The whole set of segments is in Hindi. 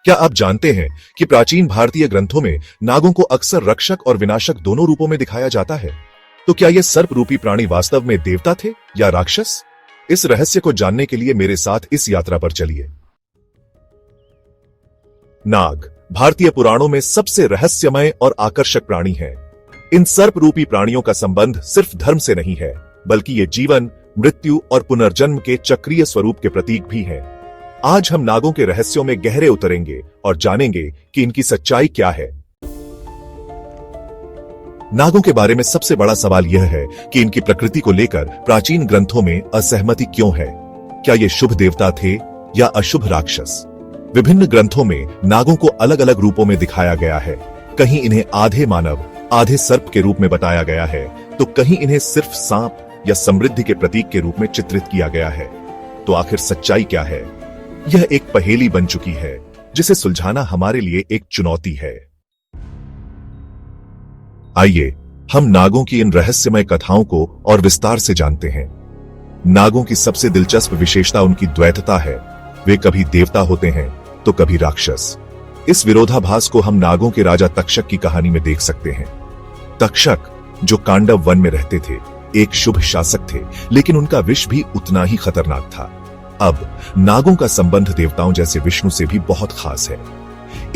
क्या आप जानते हैं कि प्राचीन भारतीय ग्रंथों में नागों को अक्सर रक्षक और विनाशक दोनों रूपों में दिखाया जाता है? तो क्या ये सर्प रूपी प्राणी वास्तव में देवता थे या राक्षस? इस रहस्य को जानने के लिए मेरे साथ इस यात्रा पर चलिए। नाग भारतीय पुराणों में सबसे रहस्यमय और आकर्षक प्राणी है। इन सर्प रूपी प्राणियों का संबंध सिर्फ धर्म से नहीं है, बल्कि ये जीवन, मृत्यु और पुनर्जन्म के चक्रीय स्वरूप के प्रतीक भी हैं। आज हम नागों के रहस्यों में गहरे उतरेंगे और जानेंगे कि इनकी सच्चाई क्या है। नागों के बारे में सबसे बड़ा सवाल यह है कि इनकी प्रकृति को लेकर प्राचीन ग्रंथों में असहमति क्यों है। क्या ये शुभ देवता थे या अशुभ राक्षस? विभिन्न ग्रंथों में नागों को अलग अलग रूपों में दिखाया गया है। कहीं इन्हें आधे मानव, आधे सर्प के रूप में बताया गया है, तो कहीं इन्हें सिर्फ सांप या समृद्धि के प्रतीक के रूप में चित्रित किया गया है। तो आखिर सच्चाई क्या है? यह एक पहेली बन चुकी है जिसे सुलझाना हमारे लिए एक चुनौती है। आइए हम नागों की इन रहस्यमय कथाओं को और विस्तार से जानते हैं। नागों की सबसे दिलचस्प विशेषता उनकी द्वैतता है। वे कभी देवता होते हैं तो कभी राक्षस। इस विरोधाभास को हम नागों के राजा तक्षक की कहानी में देख सकते हैं। तक्षक, जो कांडव वन में रहते थे, एक शुभ शासक थे, लेकिन उनका विष भी उतना ही खतरनाक था। अब नागों का संबंध देवताओं जैसे विष्णु से भी बहुत खास है।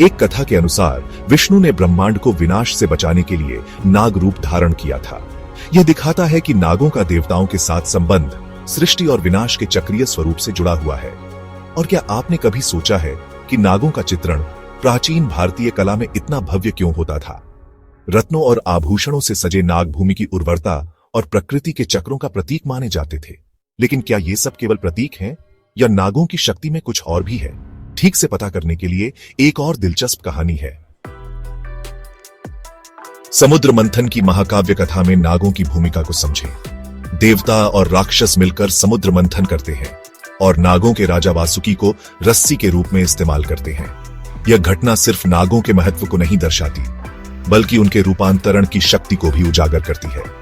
एक कथा के अनुसार विष्णु ने ब्रह्मांड को विनाश से बचाने के लिए नाग रूप धारण किया था। यह दिखाता है कि नागों का देवताओं के साथ संबंध सृष्टि और विनाश के चक्रीय स्वरूप से जुड़ा हुआ है। और क्या आपने कभी सोचा है कि नागों का चित्रण प्राचीन भारतीय कला में इतना भव्य क्यों होता था? रत्नों और आभूषणों से सजे नाग भूमि की उर्वरता और प्रकृति के चक्रों का प्रतीक माने जाते थे। लेकिन क्या ये सब केवल प्रतीक हैं या नागों की शक्ति में कुछ और भी है? ठीक से पता करने के लिए एक और दिलचस्प कहानी है। समुद्र मंथन की महाकाव्य कथा में नागों की भूमिका को समझें। देवता और राक्षस मिलकर समुद्र मंथन करते हैं और नागों के राजा वासुकी को रस्सी के रूप में इस्तेमाल करते हैं। यह घटना सिर्फ नागों के महत्व को नहीं दर्शाती, बल्कि उनके रूपांतरण की शक्ति को भी उजागर करती है।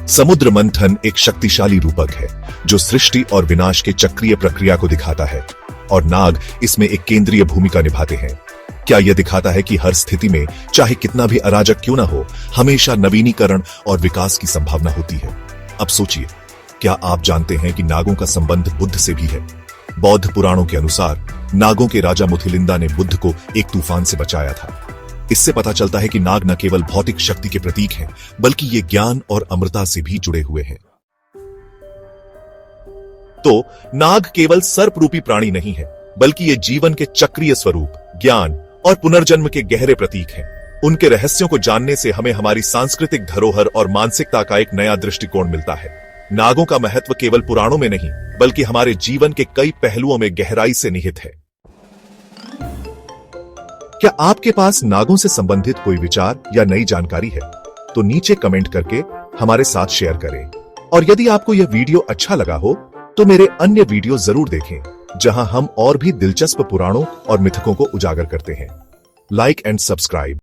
समुद्र मंथन एक शक्तिशाली रूपक है जो सृष्टि और विनाश के चक्रीय प्रक्रिया को दिखाता है, और नाग इसमें एक केंद्रीय भूमिका निभाते हैं। क्या यह दिखाता है कि हर स्थिति में, चाहे कितना भी अराजक क्यों ना हो, हमेशा नवीनीकरण और विकास की संभावना होती है। अब सोचिए, क्या आप जानते हैं कि नागों का संबंध बुद्ध से भी है? बौद्ध पुराणों के अनुसार नागों के राजा मुथिलिंदा ने बुद्ध को एक तूफान से बचाया था। इससे पता चलता है कि नाग न केवल भौतिक शक्ति के प्रतीक हैं, बल्कि ये ज्ञान और अमरता से भी जुड़े हुए हैं। तो नाग केवल सर्प रूपी प्राणी नहीं है, बल्कि ये जीवन के चक्रीय स्वरूप, ज्ञान और पुनर्जन्म के गहरे प्रतीक हैं। उनके रहस्यों को जानने से हमें हमारी सांस्कृतिक धरोहर और मानसिकता का एक नया दृष्टिकोण मिलता है। नागों का महत्व केवल पुराणों में नहीं, बल्कि हमारे जीवन के कई पहलुओं में गहराई से निहित है। क्या आपके पास नागों से संबंधित कोई विचार या नई जानकारी है? तो नीचे कमेंट करके हमारे साथ शेयर करें। और यदि आपको यह वीडियो अच्छा लगा हो तो मेरे अन्य वीडियो जरूर देखें, जहां हम और भी दिलचस्प पुराणों और मिथकों को उजागर करते हैं। Like and subscribe.